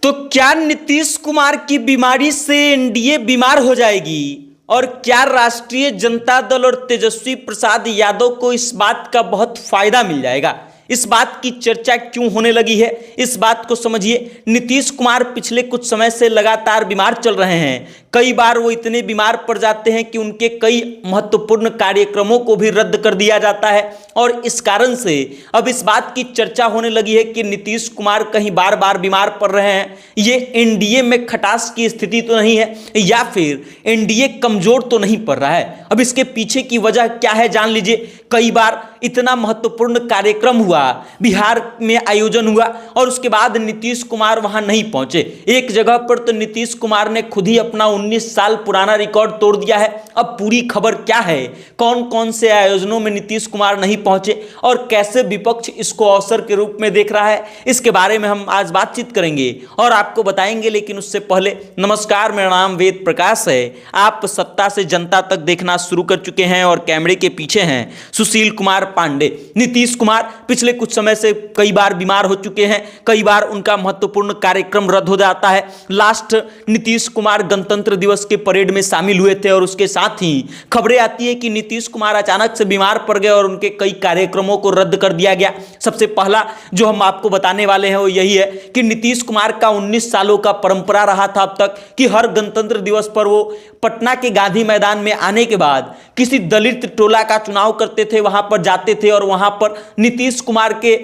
तो क्या नीतीश कुमार की बीमारी से एनडीए बीमार हो जाएगी? और क्या राष्ट्रीय जनता दल और तेजस्वी प्रसाद यादव को इस बात का बहुत फायदा मिल जाएगा? इस बात की चर्चा क्यों होने लगी है, इस बात को समझिए। नीतीश कुमार पिछले कुछ समय से लगातार बीमार चल रहे हैं। कई बार वो इतने बीमार पड़ जाते हैं कि उनके कई महत्वपूर्ण कार्यक्रमों को भी रद्द कर दिया जाता है और इस कारण से अब इस बात की चर्चा होने लगी है कि नीतीश कुमार कहीं बार बार बीमार पड़ रहे हैं। ये एनडीए में खटास की स्थिति तो नहीं है या फिर एनडीए कमजोर तो नहीं पड़ रहा है। अब इसके पीछे की वजह क्या है जान लीजिए। कई बार इतना महत्वपूर्ण कार्यक्रम हुआ, बिहार में आयोजन हुआ और उसके बाद नीतीश कुमार वहां नहीं पहुंचे। एक जगह पर तो नीतीश कुमार ने खुद ही अपना 19 साल पुराना रिकॉर्ड तोड़ दिया है। अब पूरी खबर क्या है, कौन कौन से आयोजनों में नीतीश कुमार नहीं पहुंचे और कैसे विपक्ष इसको अवसर के रूप में देख रहा है, इसके बारे में हम आज बातचीत करेंगे और आपको बताएंगे। लेकिन उससे पहले नमस्कार, मेरा नाम वेद प्रकाश है। आप सत्ता से जनता तक देखना शुरू कर चुके हैं और कैमरे के पीछे हैं सुशील कुमार पांडे। नीतीश कुमार पिछले कुछ समय से कई बार बीमार हो चुके हैं, कई बार उनका महत्वपूर्ण कार्यक्रम रद्द हो जाता है। लास्ट नीतीश कुमार गणतंत्र दिवस के परेड में शामिल हुए थे और उसके साथ ही खबरें आती है कि नीतीश कुमार अचानक से बीमार पड़ गए और उनके कई कार्यक्रमों को रद्द कर दिया गया। सबसे पहला जो हम आपको बताने वाले हैं वो यही है कि नीतीश कुमार का 19 सालों का परंपरा रहा था अब तक कि हर गणतंत्र दिवस पर वो पटना के गांधी मैदान में आने के बाद किसी दलित टोला का चुनाव करते थे, वहां पर जाते थे और वहां पर नीतीश कुमार के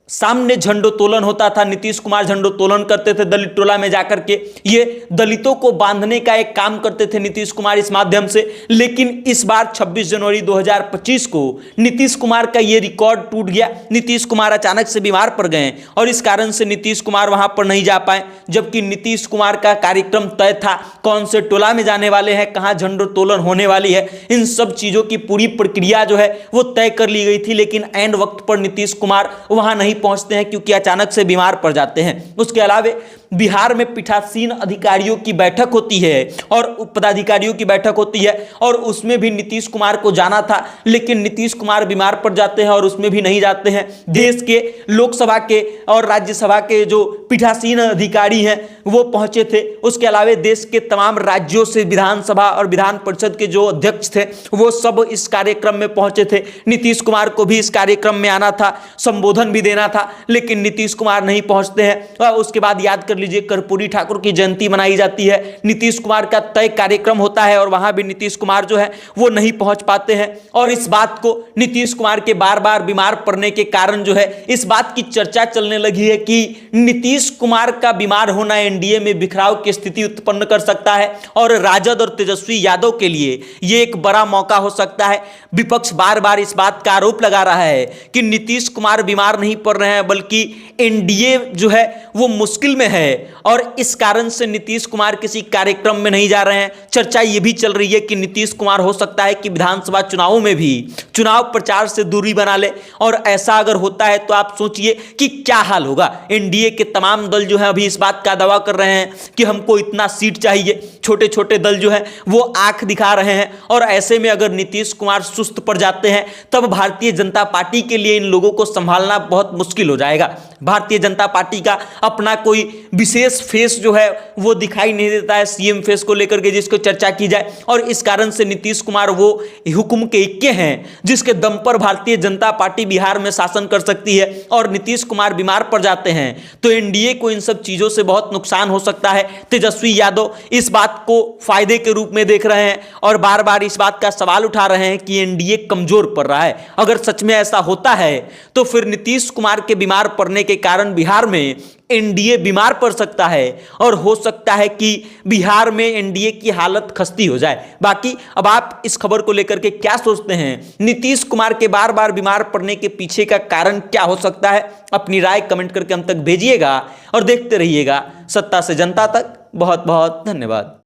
सामने झंडोत्तोलन होता था। नीतीश कुमार झंडोत्तोलन करते थे दलित टोला में जाकर के। ये दलितों को बांधने का एक काम करते थे नीतीश कुमार इस माध्यम से। लेकिन इस बार 26 जनवरी 2025 को नीतीश कुमार का ये रिकॉर्ड टूट गया। नीतीश कुमार अचानक से बीमार पड़ गए और इस कारण से नीतीश कुमार वहां पर नहीं जा पाए, जबकि नीतीश कुमार का कार्यक्रम तय था। कौन से टोला में जाने वाले हैं, कहां झंडोत्तोलन होने वाली है, इन सब चीजों की पूरी प्रक्रिया जो है वो तय कर ली गई थी। लेकिन एंड वक्त पर नीतीश कुमार वहां नहीं पहुंचते हैं क्योंकि अचानक से बीमार पड़ जाते हैं। उसके अलावा बिहार में पीठासीन अधिकारियों की बैठक होती है और पदाधिकारियों की बैठक होती है और उसमें भी नीतीश कुमार को जाना था, लेकिन नीतीश कुमार बीमार पड़ जाते हैं और उसमें भी नहीं जाते हैं। देश के लोकसभा के और राज्यसभा के जो पीठासीन अधिकारी हैं वो पहुंचे थे। उसके अलावा देश के तमाम राज्यों से विधानसभा और विधान परिषद के जो अध्यक्ष थे वो सब इस कार्यक्रम में पहुंचे थे। नीतीश कुमार को भी इस कार्यक्रम में आना था, संबोधन भी देना था, लेकिन नीतीश कुमार नहीं पहुंचते हैं। और उसके बाद याद कर लीजिए कर्पूरी ठाकुर की जयंती मनाई जाती है, नीतीश कुमार का तय कार्यक्रम होता है और वहां भी नीतीश कुमार जो है वो नहीं पहुंच पाते हैं। और इस बात को नीतीश कुमार के बार बार बीमार पड़ने के कारण जो है इस बात की चर्चा चलने लगी है कि नीतीश कुमार का बीमार होना एनडीए में बिखराव की स्थिति उत्पन्न कर सकता है और राजद और तेजस्वी यादव के लिए यह एक बड़ा मौका हो सकता है। विपक्ष बार बार इस बात का आरोप लगा रहा है कि नीतीश कुमार बीमार नहीं पड़ रहे हैं बल्कि एनडीए जो है वो मुश्किल में है और इस कारण से नीतीश कुमार किसी कार्यक्रम में नहीं जा रहे हैं। चर्चा यह भी चल रही है कि नीतीश कुमार हो सकता है कि विधानसभा चुनावों में भी चुनाव प्रचार से दूरी बना ले और ऐसा अगर होता है तो आप सोचिए कि क्या हाल होगा। एनडीए के तमाम दल जो है अभी इस बात का दावा कर रहे हैं कि हमको इतना सीट चाहिए। छोटे छोटे दल जो है वो आंख दिखा रहे हैं और ऐसे में अगर नीतीश कुमार सुस्त पड़ जाते हैं तब भारतीय जनता पार्टी के लिए इन लोगों को संभालना बहुत मुश्किल हो जाएगा। भारतीय जनता पार्टी का अपना कोई विशेष फेस जो है वो दिखाई नहीं देता है सीएम फेस को लेकर के जिसको चर्चा की जाए और इस कारण से नीतीश कुमार वो हुक्म के इक्के हैं जिसके दम पर भारतीय जनता पार्टी बिहार में शासन कर सकती है। और नीतीश कुमार बीमार पड़ जाते हैं तो एनडीए को इन सब चीजों से बहुत नुकसान हो सकता है। तेजस्वी यादव इस बात को फायदे के रूप में देख रहे हैं और बार बार इस बात का सवाल उठा रहे हैं कि एनडीए कमजोर पड़ रहा है। अगर सच में ऐसा होता है तो फिर नीतीश कुमार के बीमार पड़ने के कारण बिहार में एनडीए बीमार पड़ सकता है और हो सकता है कि बिहार में एनडीए की हालत खस्ती हो जाए। बाकी अब आप इस खबर को लेकर के क्या सोचते हैं? नीतीश कुमार के बार बार बीमार पड़ने के पीछे का कारण क्या हो सकता है? अपनी राय कमेंट करके हम तक भेजिएगा और देखते रहिएगा सत्ता से जनता तक। बहुत बहुत धन्यवाद।